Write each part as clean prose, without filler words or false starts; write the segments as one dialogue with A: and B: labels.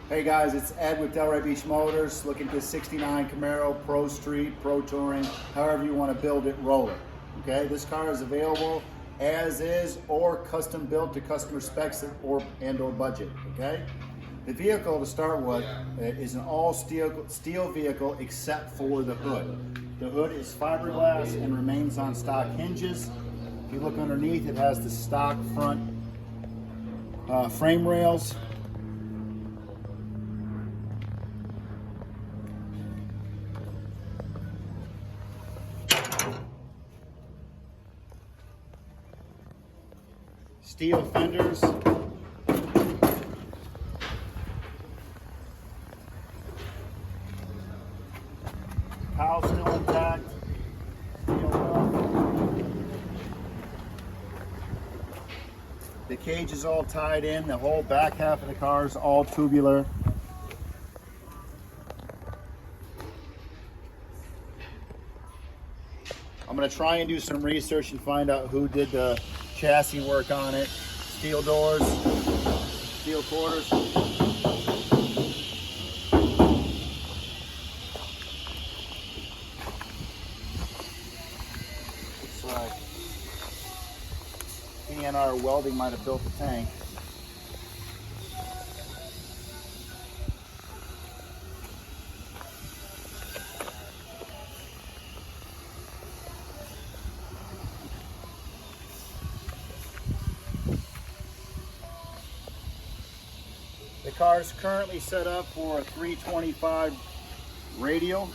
A: Hey guys, it's Ed with Delray Beach Motors, looking for 69 Camaro Pro Street, Pro Touring, however you want to build it, roll it. Okay, this car is available as is or custom built to customer specs or budget. Okay, the vehicle to start with is an all steel vehicle except for the hood. The hood is fiberglass and remains on stock hinges. If you look underneath, it has the stock front frame rails. Steel fenders. Cow's still intact. Steel wheel. The cage is all tied in. The whole back half of the car is all tubular. I'm going to try and do some research and find out who did the chassis work on it. Steel doors, steel quarters. Looks like PNR Welding might have built the tank. The car is currently set up for a 325 radial,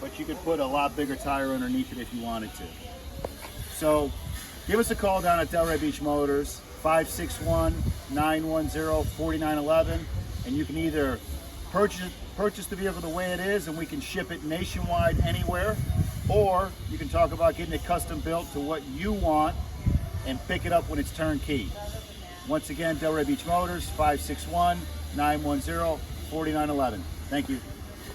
A: but you could put a lot bigger tire underneath it if you wanted to. So give us a call down at Delray Beach Motors, 561-910-4911, and you can either purchase the vehicle the way it is and we can ship it nationwide anywhere, or you can talk about getting it custom built to what you want and pick it up when it's turnkey. Once again, Delray Beach Motors, 561-910-4911. Thank you.